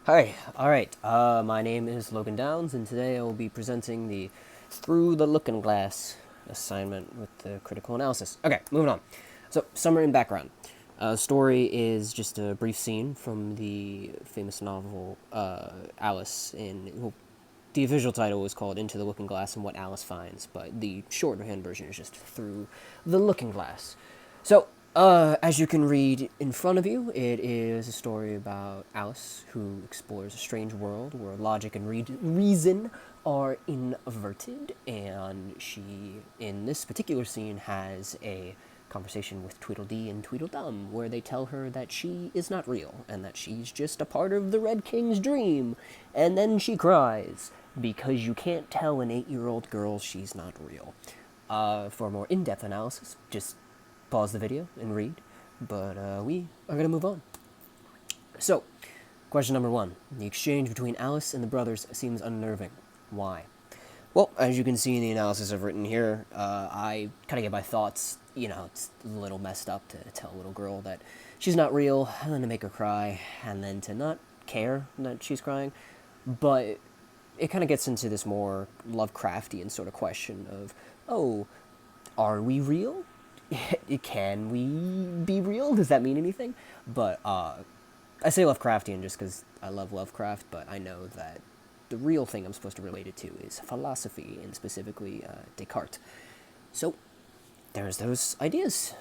Hi, alright, my name is Logan Downs, and today I will be presenting the Through the Looking Glass assignment with the critical analysis. Okay, moving on. So, summary and background. Story is just a brief scene from the famous novel Alice in. Well, the official title is called Into the Looking Glass and What Alice Finds, but the shorthand version is just Through the Looking Glass. So, as you can read in front of you, it is a story about Alice who explores a strange world where logic and reason are inverted, and she, in this particular scene, has a conversation with Tweedledee and Tweedledum, where they tell her that she is not real and that she's just a part of the Red King's dream. And then she cries because you can't tell an 8-year-old girl she's not real. For a more in-depth analysis, just pause the video and read. But we are going to move on. So, question number 1. The exchange between Alice and the brothers seems unnerving. Why? Well, as you can see in the analysis I've written here, I kind of get my thoughts. It's a little messed up to tell a little girl that she's not real, and then to make her cry, and then to not care that she's crying. But it kind of gets into this more Lovecraftian sort of question of, oh, are we real? Can we be real? Does that mean anything? But I say Lovecraftian just because I love Lovecraft, but I know that the real thing I'm supposed to relate it to is philosophy, and specifically Descartes. So, there's those ideas.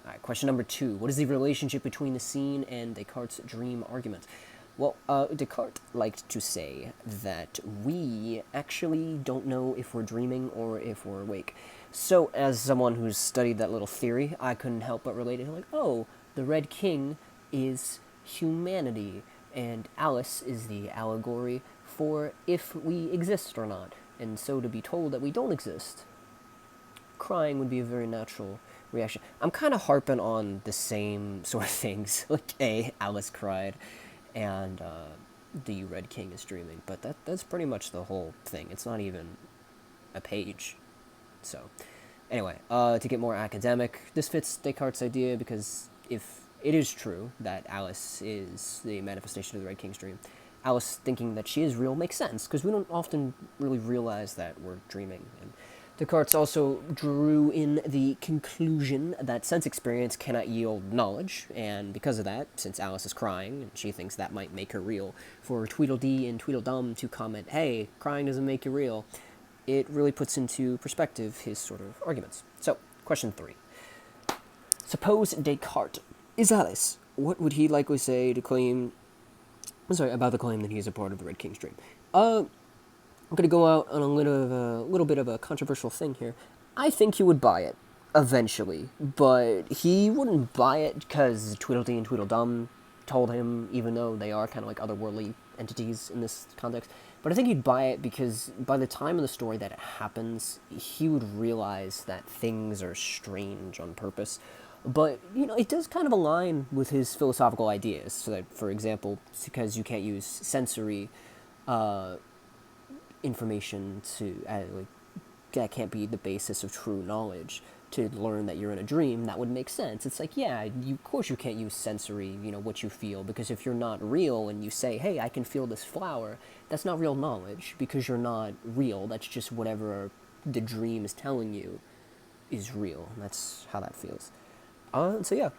All right, question number 2. What is the relationship between the scene and Descartes' dream argument? Well, Descartes liked to say that we actually don't know if we're dreaming or if we're awake. So, as someone who's studied that little theory, I couldn't help but relate it to, like, oh, the Red King is humanity, and Alice is the allegory for if we exist or not. And so to be told that we don't exist, crying would be a very natural reaction. I'm kind of harping on the same sort of things, like, Alice cried, and the Red King is dreaming, but that's pretty much the whole thing. It's not even a page. So, anyway, to get more academic, this fits Descartes' idea because if it is true that Alice is the manifestation of the Red King's dream, Alice thinking that she is real makes sense because we don't often really realize that we're dreaming. And Descartes also drew in the conclusion that sense experience cannot yield knowledge, and because of that, since Alice is crying, and she thinks that might make her real, for Tweedledee and Tweedledum to comment, hey, crying doesn't make you real, it really puts into perspective his sort of arguments. So, question 3. Suppose Descartes is Alice. What would he likely say to claim... about the claim that he is a part of the Red King's dream? I'm going to go out on a little bit of a controversial thing here. I think he would buy it, eventually, but he wouldn't buy it because Tweedledee and Tweedledum told him, even though they are kind of like otherworldly entities in this context. But I think he'd buy it because by the time in the story that it happens, he would realize that things are strange on purpose. But, it does kind of align with his philosophical ideas. So that, for example, because you can't use sensory information to, that can't be the basis of true knowledge, to learn that you're in a dream, that would make sense. It's like, yeah, of course you can't use sensory, what you feel, because if you're not real and you say, hey, I can feel this flower, that's not real knowledge, because you're not real. That's just whatever the dream is telling you is real. And that's how that feels. So yeah,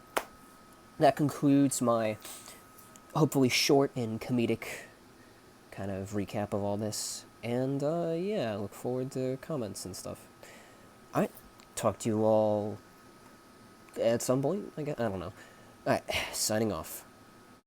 that concludes my hopefully short and comedic kind of recap of all this. And yeah, I look forward to comments and stuff. Alright, talk to you all at some point, I guess. I don't know. Alright, signing off.